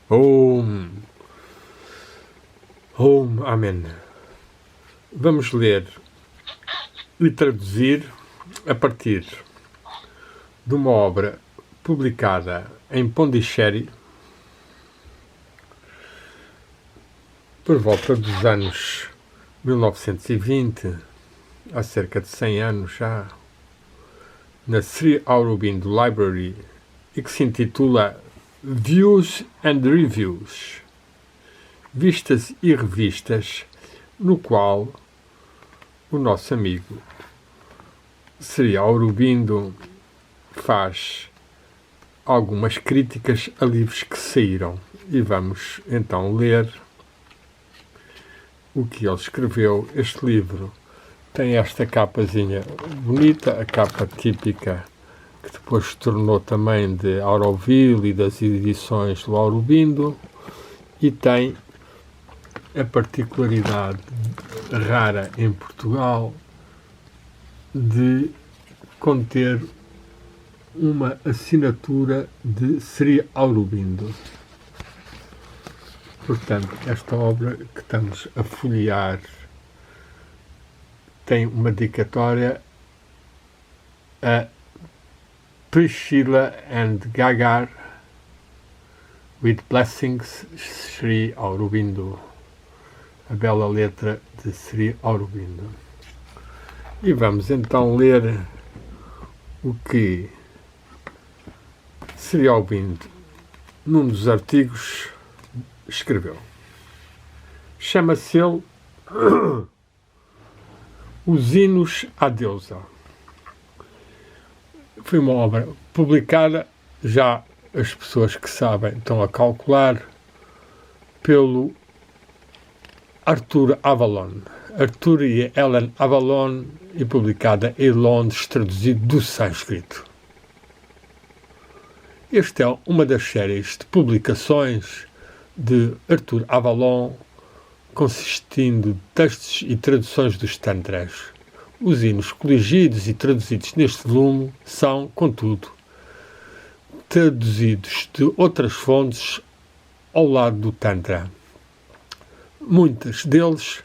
Om, Om, Amém. Vamos ler e traduzir a partir de uma obra publicada em Pondicherry por volta dos anos 1920, há cerca de 100 anos já, na Sri Aurobindo Library, e que se intitula Views and Reviews, Vistas e Revistas, no qual o nosso amigo Sri Aurobindo faz algumas críticas a livros que saíram. E vamos então ler o que ele escreveu. Este livro tem esta capazinha bonita, a capa típica que depois se tornou também de Auroville e das edições do Aurobindo, e tem a particularidade rara em Portugal de conter uma assinatura de Sri Aurobindo. Portanto, esta obra que estamos a folhear tem uma dedicatória a Priscilla and Gagar, with blessings, Sri Aurobindo. A bela letra de Sri Aurobindo. E vamos então ler o que Sri Aurobindo, num dos artigos, escreveu. Chama-se ele Os Hinos à Deusa. Foi uma obra publicada, já as pessoas que sabem estão a calcular, pelo Arthur Avalon. Arthur e Ellen Avalon, e publicada em Londres, traduzido do sânscrito. Esta é uma das séries de publicações de Arthur Avalon, consistindo de textos e traduções dos tantras. Os hinos coligidos e traduzidos neste volume são, contudo, traduzidos de outras fontes ao lado do Tantra. Muitos deles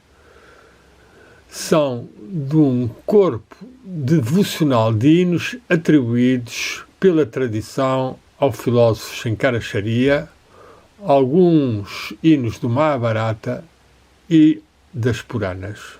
são de um corpo devocional de hinos atribuídos pela tradição ao filósofo Shankaracharya, alguns hinos do Mahabharata e das Puranas.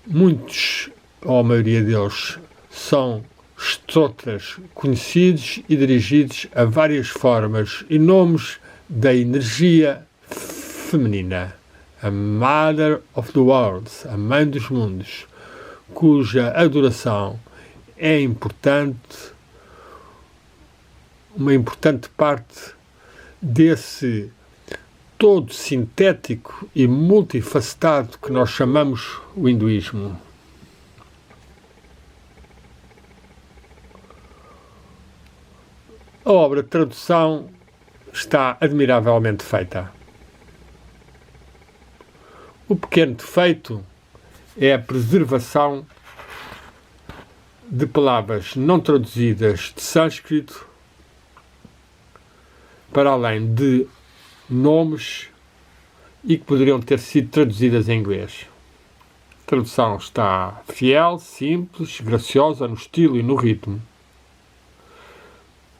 Muitos, ou a maioria deles, são stotras conhecidos e dirigidos a várias formas e nomes da energia feminina, a Mother of the Worlds, a Mãe dos Mundos, cuja adoração é uma importante parte desse todo sintético e multifacetado que nós chamamos o hinduísmo. A obra de tradução está admiravelmente feita. O pequeno defeito é a preservação de palavras não traduzidas de sânscrito, para além de nomes e que poderiam ter sido traduzidas em inglês. A tradução está fiel, simples, graciosa no estilo e no ritmo.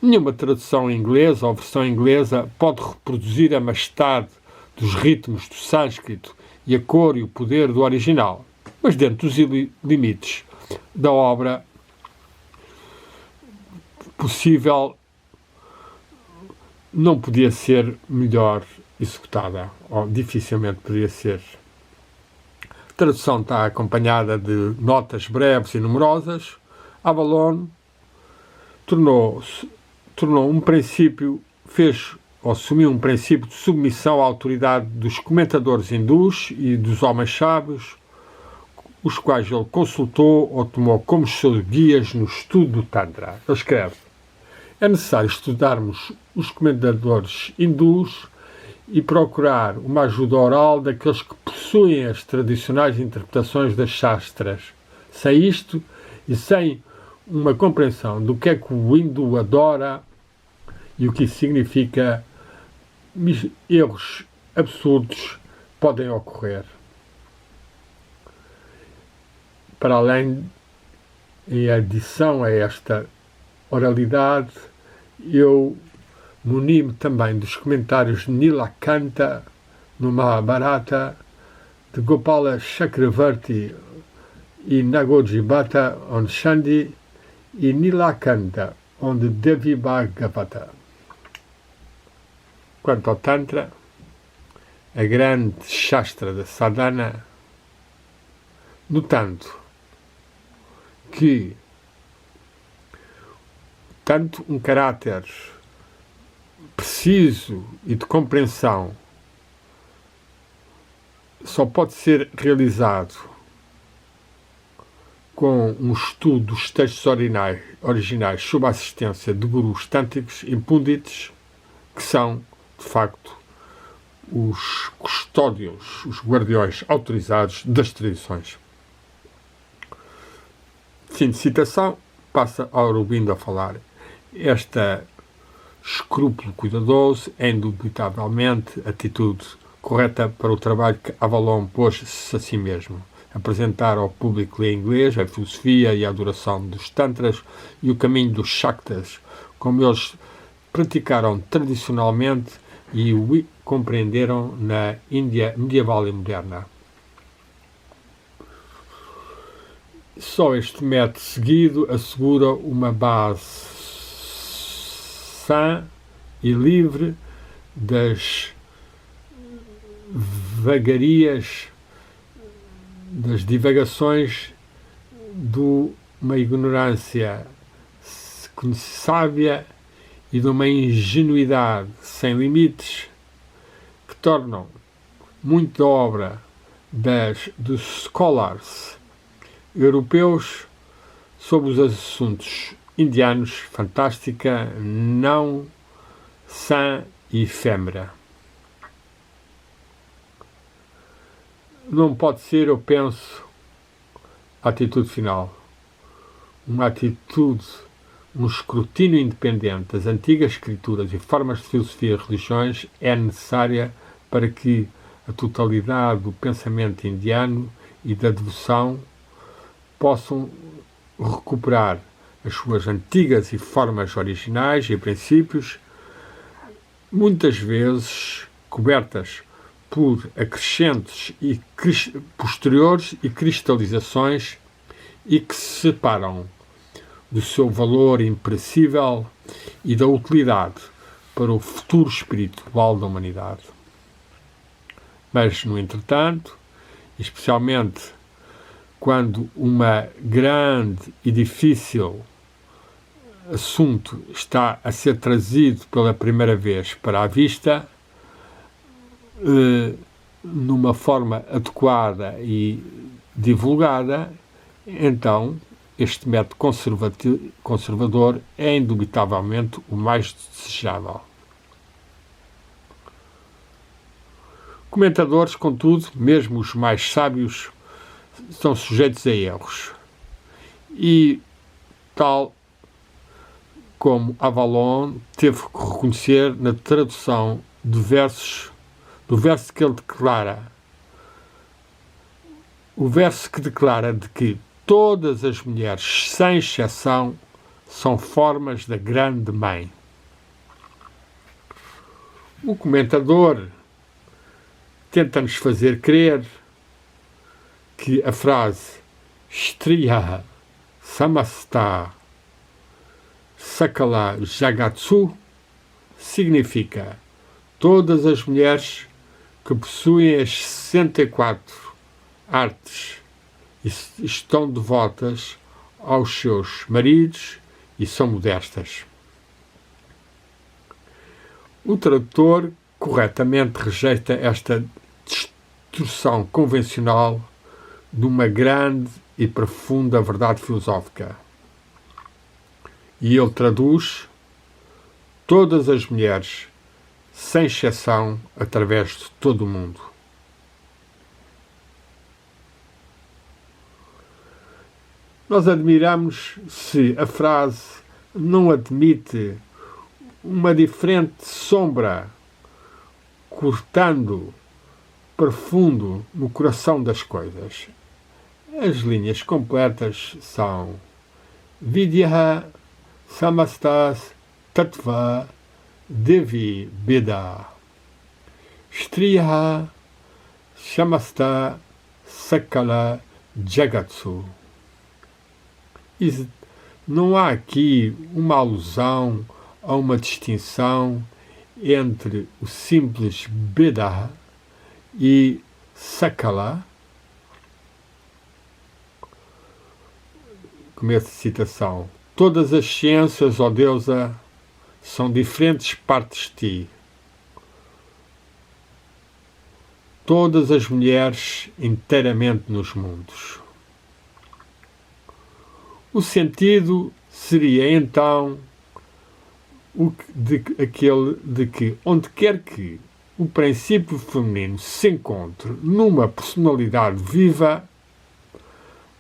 Nenhuma tradução inglesa ou versão inglesa pode reproduzir a majestade dos ritmos do sânscrito e a cor e o poder do original, mas dentro dos limites da obra possível, não podia ser melhor executada, ou dificilmente poderia ser. A tradução está acompanhada de notas breves e numerosas. Avalon assumiu um princípio de submissão à autoridade dos comentadores hindus e dos homens sábios, os quais ele consultou ou tomou como seus guias no estudo do Tantra. Ele escreve: é necessário estudarmos os comentadores hindus e procurar uma ajuda oral daqueles que possuem as tradicionais interpretações das Shastras. Sem isto, e sem uma compreensão do que é que o hindu adora e o que isso significa. Erros absurdos podem ocorrer. Para além, em adição a esta oralidade, eu muni-me também dos comentários de Nilakanta no Mahabharata, de Gopala Chakravarti e Nagoji Bhatta, onde Shandi, e Nilakanta, onde Devi Bhagavata. Quanto ao Tantra, a grande Shastra da Sadhana, notando que tanto um caráter preciso e de compreensão só pode ser realizado com um estudo dos textos originais sob a assistência de gurus tântricos e pundits, que são, de facto, os custódios, os guardiões autorizados das tradições. Fim de citação, passa ao Aurobindo a falar. Este escrúpulo cuidadoso é indubitavelmente a atitude correta para o trabalho que Avalon pôs-se a si mesmo. Apresentar ao público em inglês a filosofia e a adoração dos tantras e o caminho dos shaktas, como eles praticaram tradicionalmente e o compreenderam na Índia medieval e moderna. Só este método seguido assegura uma base sã e livre das vagarias, das divagações de uma ignorância sábia e de uma ingenuidade sem limites que tornam muito da obra dos scholars europeus sobre os assuntos indianos fantástica, não sã e efêmera. Não pode ser, eu penso, a atitude final. Uma atitude, um escrutínio independente das antigas escrituras e formas de filosofia e religiões é necessária para que a totalidade do pensamento indiano e da devoção possam recuperar as suas antigas e formas originais e princípios, muitas vezes cobertas por acrescentes e posteriores e cristalizações e que se separam do seu valor imperecível e da utilidade para o futuro espiritual da humanidade. Mas, no entretanto, especialmente quando uma grande e difícil assunto está a ser trazido pela primeira vez para a vista, numa forma adequada e divulgada, então este método conservador é indubitavelmente o mais desejável. Comentadores, contudo, mesmo os mais sábios, estão sujeitos a erros. E, tal como Avalon teve que reconhecer na tradução do verso que ele declara, o verso que declara de que todas as mulheres, sem exceção, são formas da grande mãe. O comentador tenta-nos fazer crer que a frase Striya Samasta Sakala Jagatsu significa todas as mulheres que possuem as 64 artes e estão devotas aos seus maridos e são modestas. O tradutor corretamente rejeita esta distorção convencional de uma grande e profunda verdade filosófica. E ele traduz todas as mulheres, sem exceção, através de todo o mundo. Nós admiramos se a frase não admite uma diferente sombra cortando profundo no coração das coisas. As linhas completas são Vidya Samastas Tattva Devi Beda Striya Shamasta Sakala Jagatsu. Não há aqui uma alusão a uma distinção entre o simples Beda e Sakala. Começo de citação. Todas as ciências, ó deusa, são diferentes partes de ti. Todas as mulheres inteiramente nos mundos. O sentido seria então aquele de que, onde quer que o princípio feminino se encontre numa personalidade viva,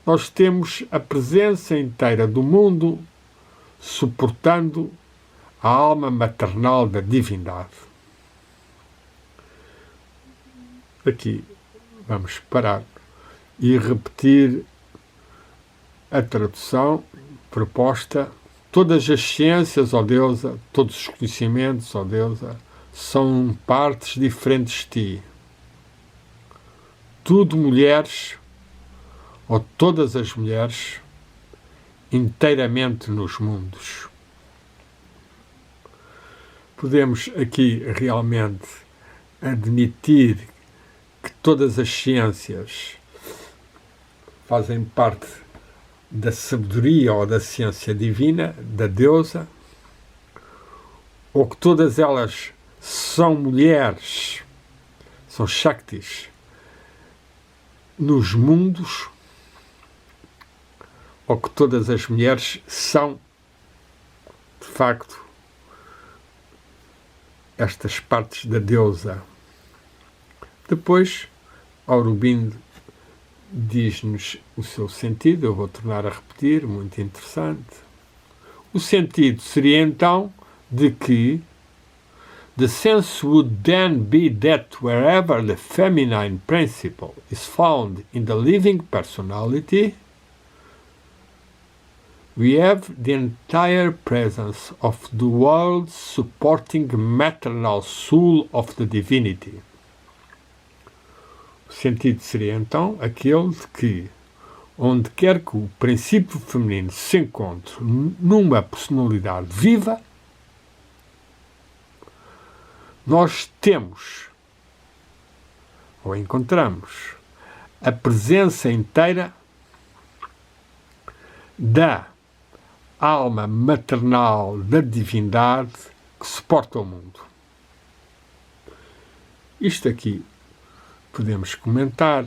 nós temos a presença inteira do mundo suportando a alma maternal da divindade. Aqui vamos parar e repetir a tradução proposta. Todas as ciências, ó deusa, todos os conhecimentos, ó deusa, são partes diferentes de ti. Tudo mulheres, ou todas as mulheres, inteiramente nos mundos. Podemos aqui realmente admitir que todas as ciências fazem parte da sabedoria ou da ciência divina, da deusa, ou que todas elas são mulheres, são Shaktis, nos mundos, ou que todas as mulheres são, de facto, estas partes da deusa. Depois, Aurobindo diz-nos o seu sentido, eu vou tornar a repetir, muito interessante. O sentido seria então de que the sense would then be that wherever the feminine principle is found in the living personality, we have the entire presence of the world's supporting maternal soul of the divinity. O sentido seria então aquele de que, onde quer que o princípio feminino se encontre numa personalidade viva, nós temos ou encontramos a presença inteira da alma maternal da divindade que suporta o mundo. Isto aqui podemos comentar,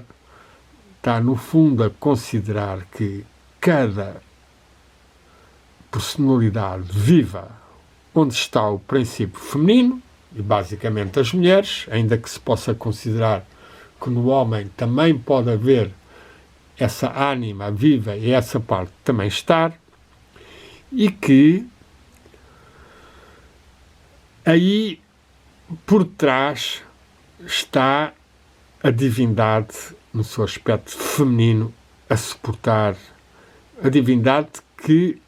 está no fundo a considerar que cada personalidade viva onde está o princípio feminino, e basicamente as mulheres, ainda que se possa considerar que no homem também pode haver essa ânima viva e essa parte também estar, e que aí por trás está a divindade no seu aspecto feminino a suportar, a divindade que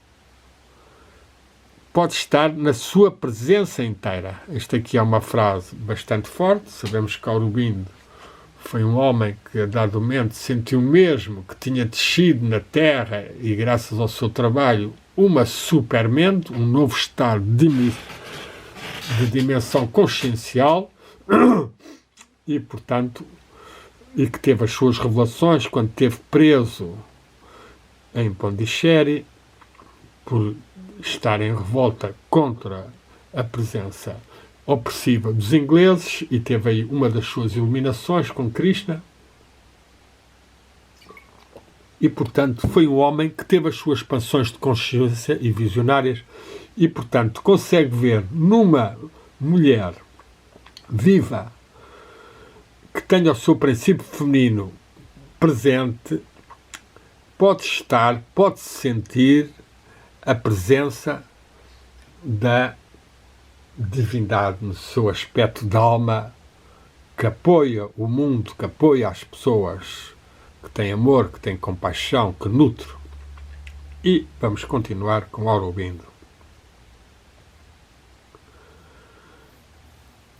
pode estar na sua presença inteira. Esta aqui é uma frase bastante forte. Sabemos que Aurobindo foi um homem que a dado momento sentiu mesmo que tinha descido na Terra e graças ao seu trabalho uma supermente, um novo estado de dimensão consciencial e, portanto, e que teve as suas revelações quando esteve preso em Pondichéry por estar em revolta contra a presença opressiva dos ingleses e teve aí uma das suas iluminações com Krishna. E, portanto, foi um homem que teve as suas expansões de consciência e visionárias e, portanto, consegue ver numa mulher viva que tenha o seu princípio feminino presente, pode sentir a presença da divindade no seu aspecto de alma, que apoia o mundo, que apoia as pessoas, que tem amor, que tem compaixão, que nutre. E vamos continuar com Aurobindo.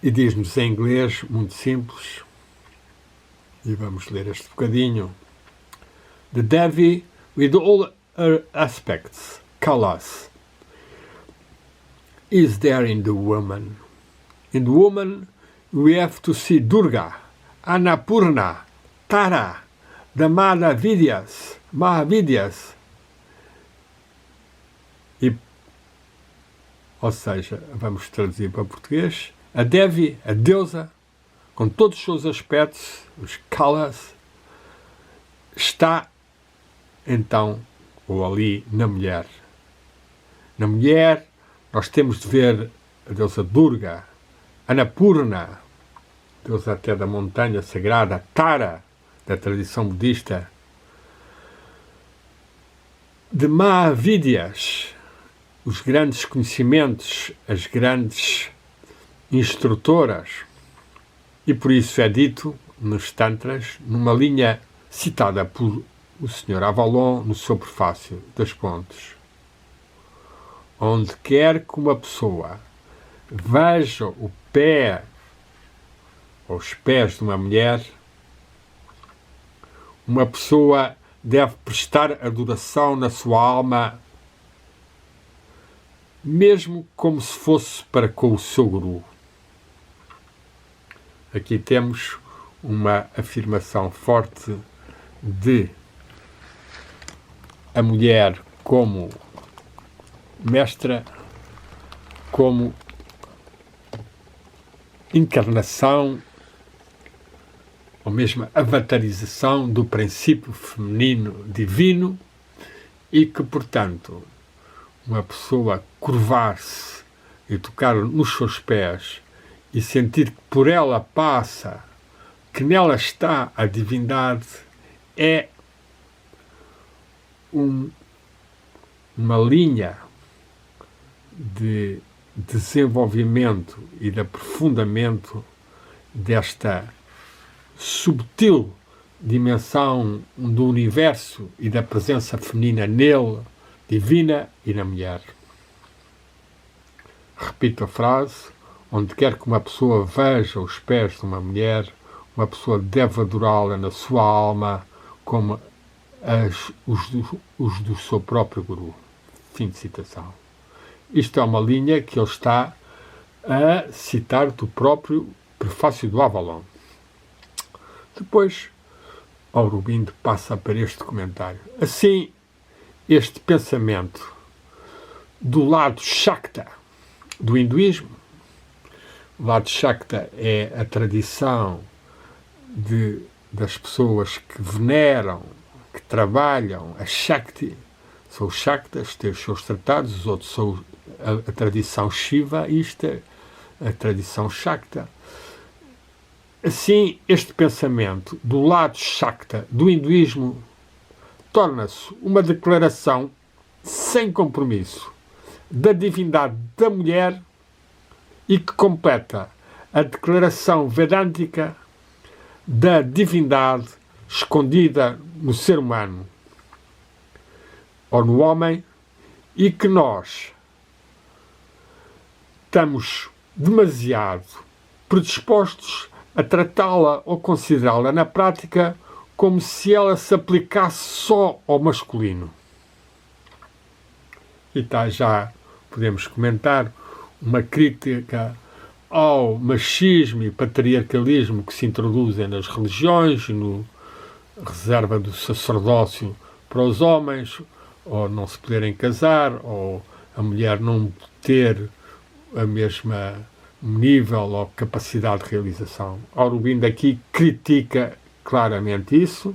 E diz-nos em inglês, muito simples, e vamos ler este bocadinho. The Devi, with all her aspects, colors, is there in the woman. In the woman, we have to see Durga, Annapurna, Tara, the Mahavidyas, ou seja, vamos traduzir para português, a Devi, a deusa, com todos os seus aspectos, os kalas, está então, ou ali, na mulher. Na mulher, nós temos de ver a deusa Durga, Annapurna, deusa até da montanha sagrada, Tara, da tradição budista, de Mahavidyas, os grandes conhecimentos, as grandes instrutoras, e por isso é dito nos Tantras, numa linha citada por o Sr. Avalon no seu prefácio das Pontes. Onde quer que uma pessoa veja o pé ou os pés de uma mulher, uma pessoa deve prestar adoração na sua alma, mesmo como se fosse para com o seu guru. Aqui temos uma afirmação forte de a mulher como mestra, como encarnação, ou mesmo avatarização do princípio feminino divino, e que, portanto, uma pessoa curvar-se e tocar nos seus pés e sentir que por ela passa, que nela está a divindade, é uma linha de desenvolvimento e de aprofundamento desta subtil dimensão do universo e da presença feminina nele, divina e na mulher. Repito a frase: onde quer que uma pessoa veja os pés de uma mulher, uma pessoa deve adorá-la na sua alma como os do seu próprio guru. Fim de citação. Isto é uma linha que ele está a citar do próprio prefácio do Avalon. Depois, Aurobindo passa para este comentário. Assim, este pensamento do lado Shakta do hinduísmo, o lado Shakta é a tradição das pessoas que veneram, que trabalham a Shakti, são os Shaktas, têm os seus tratados, os outros são a tradição Shiva, isto é a tradição Shakta. Assim, este pensamento do lado Shakta do hinduísmo torna-se uma declaração sem compromisso da divindade da mulher e que completa a declaração vedântica da divindade escondida no ser humano ou no homem, e que nós estamos demasiado predispostos a tratá-la ou considerá-la na prática como se ela se aplicasse só ao masculino. E já podemos comentar uma crítica ao machismo e patriarcalismo que se introduzem nas religiões, no reserva do sacerdócio para os homens, ou não se poderem casar, ou a mulher não ter a mesma nível ou capacidade de realização. Aurobindo aqui critica claramente isso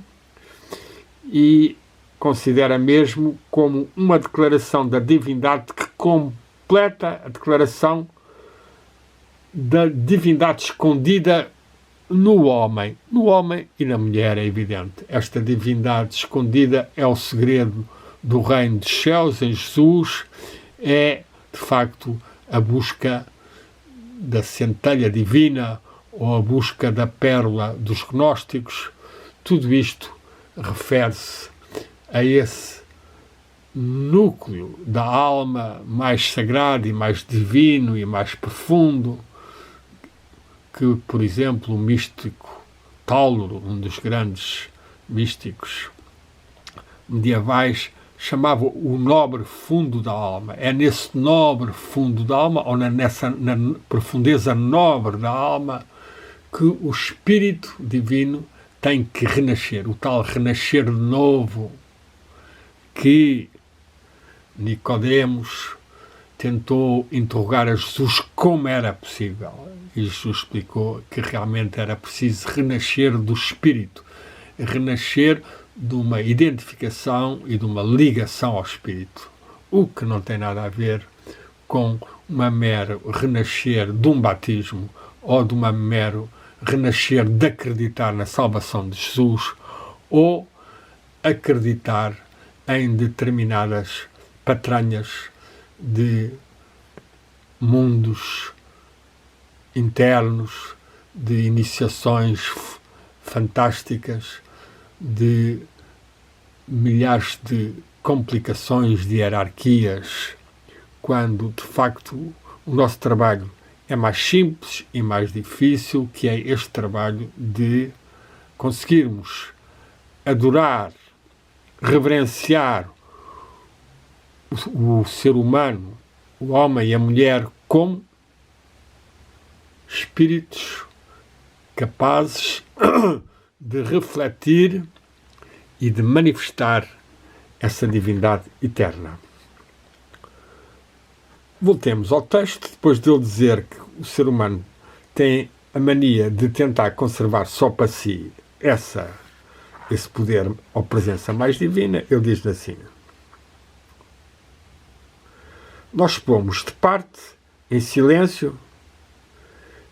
e considera mesmo como uma declaração da divindade que completa a declaração da divindade escondida no homem e na mulher, é evidente. Esta divindade escondida é o segredo do reino dos céus em Jesus, é, de facto, a busca da centelha divina ou a busca da pérola dos gnósticos, tudo isto refere-se a esse núcleo da alma mais sagrado e mais divino e mais profundo que, por exemplo, o místico Tauro, um dos grandes místicos medievais, chamava o nobre fundo da alma. É nesse nobre fundo da alma, ou na profundeza nobre da alma, que o Espírito Divino tem que renascer, o tal renascer de novo que Nicodemos tentou interrogar a Jesus como era possível. E Jesus explicou que realmente era preciso renascer do Espírito, renascer de uma identificação e de uma ligação ao Espírito, o que não tem nada a ver com uma mero renascer de um batismo ou de uma mero renascer de acreditar na salvação de Jesus ou acreditar em determinadas patranhas de mundos internos, de iniciações fantásticas, de milhares de complicações, de hierarquias, quando de facto o nosso trabalho é mais simples e mais difícil, que é este trabalho de conseguirmos adorar, reverenciar o ser humano, o homem e a mulher, como espíritos capazes de refletir e de manifestar essa divindade eterna. Voltemos ao texto, depois de ele dizer que o ser humano tem a mania de tentar conservar só para si esse poder ou presença mais divina, ele diz assim: nós pomos de parte, em silêncio,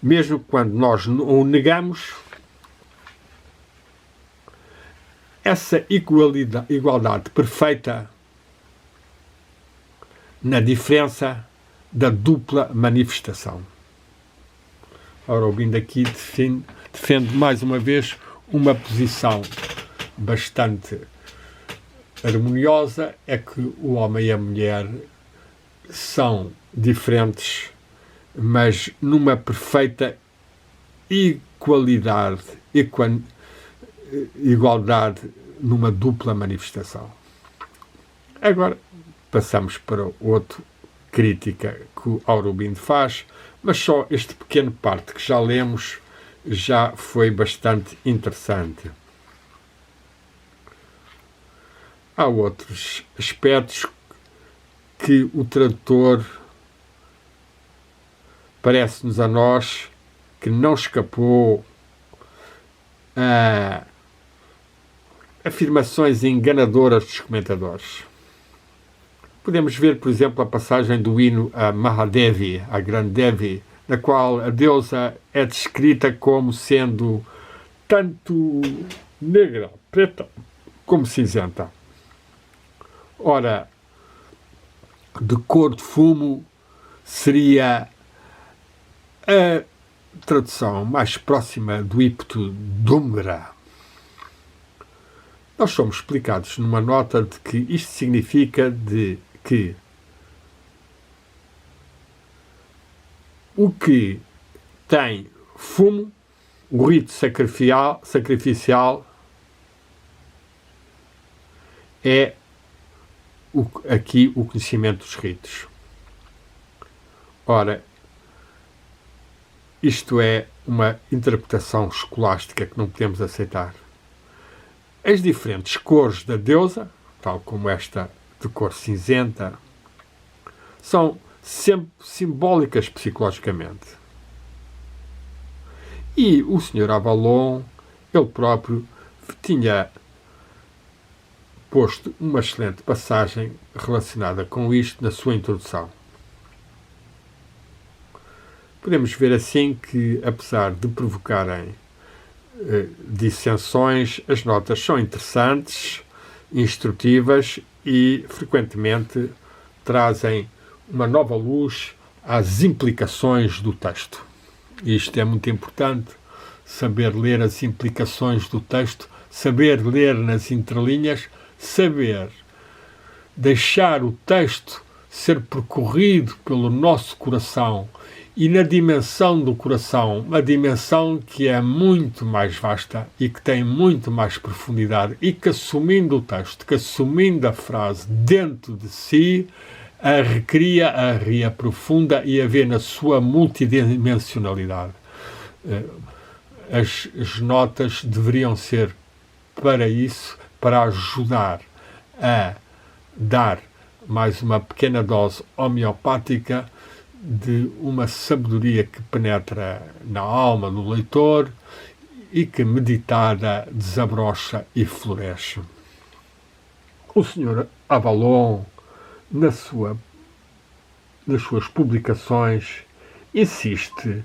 mesmo quando nós o negamos, essa igualdade perfeita na diferença da dupla manifestação. Ora, ouvindo aqui, defende mais uma vez uma posição bastante harmoniosa, é que o homem e a mulher são diferentes, mas numa perfeita igualdade numa dupla manifestação. Agora passamos para outra crítica que o Aurobindo faz, mas só este pequeno parte que já lemos já foi bastante interessante. Há outros aspectos que o tradutor parece-nos a nós que não escapou a afirmações enganadoras dos comentadores. Podemos ver, por exemplo, a passagem do hino a Mahadevi, a grande Devi, na qual a deusa é descrita como sendo tanto negra, preta, como cinzenta. Ora, de cor de fumo seria a tradução mais próxima do ímpeto Dumgra. Nós somos explicados numa nota de que isto significa que o que tem fumo, o rito sacrificial é aqui o conhecimento dos ritos. Ora, isto é uma interpretação escolástica que não podemos aceitar. As diferentes cores da deusa, tal como esta de cor cinzenta, são sempre simbólicas psicologicamente. E o Sr. Avalon, ele próprio, tinha posto uma excelente passagem relacionada com isto na sua introdução. Podemos ver assim que, apesar de provocarem dissensões, as notas são interessantes, instrutivas e, frequentemente, trazem uma nova luz às implicações do texto. Isto é muito importante, saber ler as implicações do texto, saber ler nas entrelinhas, saber deixar o texto ser percorrido pelo nosso coração e na dimensão do coração, uma dimensão que é muito mais vasta e que tem muito mais profundidade e que, assumindo o texto, que assumindo a frase dentro de si, a recria, a reaprofunda e a vê na sua multidimensionalidade. As notas deveriam ser para isso, para ajudar a dar mais uma pequena dose homeopática de uma sabedoria que penetra na alma do leitor e que, meditada, desabrocha e floresce. O Sr. Avalon, nas suas publicações, insiste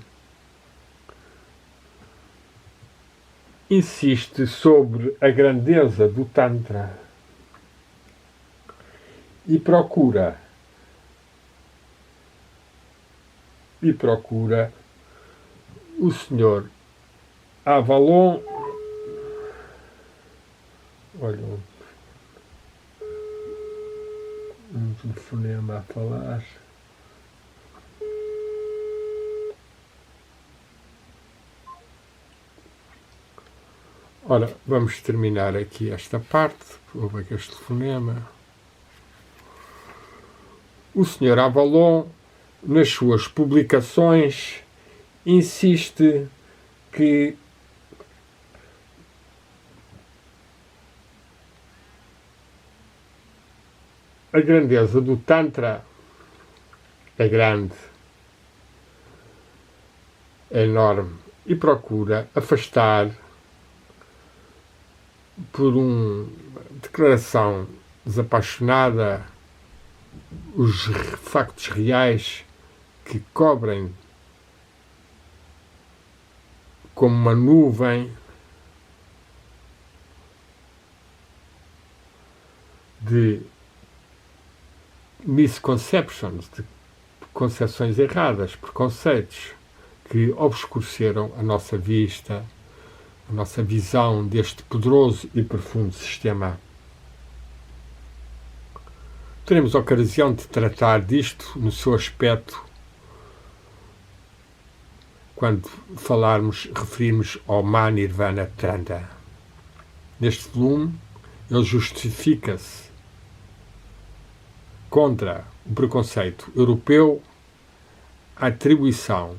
sobre a grandeza do Tantra e procura o Sr. Avalon, olha, um telefonema a falar. Ora, vamos terminar aqui esta parte. Houve aqui este telefonema. O Sr. Avalon, nas suas publicações, insiste que a grandeza do Tantra é grande, é enorme, e procura afastar, por uma declaração desapaixonada, os factos reais que cobrem como uma nuvem de misconceptions, de concepções erradas, preconceitos que obscureceram a nossa vista, a nossa visão deste poderoso e profundo sistema. Teremos a ocasião de tratar disto no seu aspecto quando referirmos ao Manirvana Tantra. Neste volume, ele justifica-se contra o preconceito europeu, a atribuição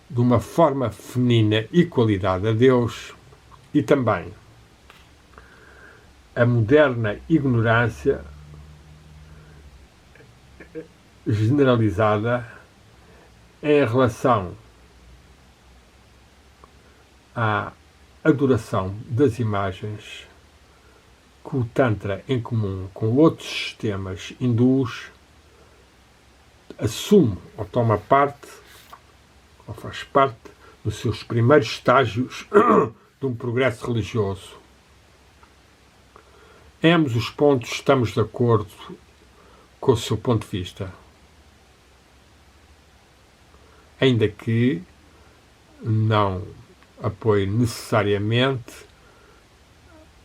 de uma forma feminina e qualidade a Deus e também a moderna ignorância generalizada em relação à adoração das imagens que o Tantra, em comum com outros sistemas hindus, assume ou toma parte, ou faz parte dos seus primeiros estágios de um progresso religioso. Em ambos os pontos estamos de acordo com o seu ponto de vista, ainda que não apoie necessariamente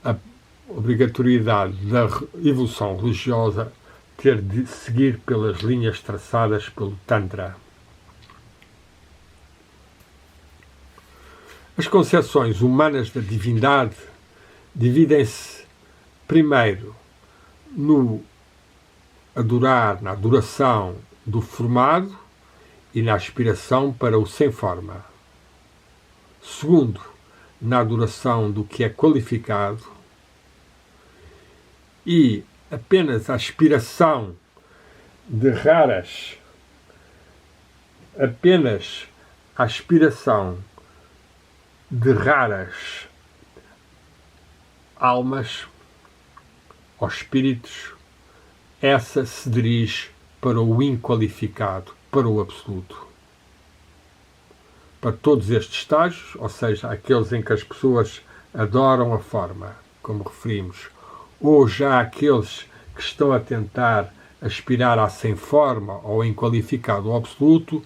a obrigatoriedade da evolução religiosa ter de seguir pelas linhas traçadas pelo Tantra. As concepções humanas da divindade dividem-se primeiro na adoração do formado e na aspiração para o sem forma. Segundo, na adoração do que é qualificado e apenas a aspiração de raras almas ou espíritos, essa se dirige para o inqualificado, para o absoluto. Para todos estes estágios, ou seja, aqueles em que as pessoas adoram a forma, como referimos, ou já aqueles que estão a tentar aspirar a sem forma ou em qualificado absoluto,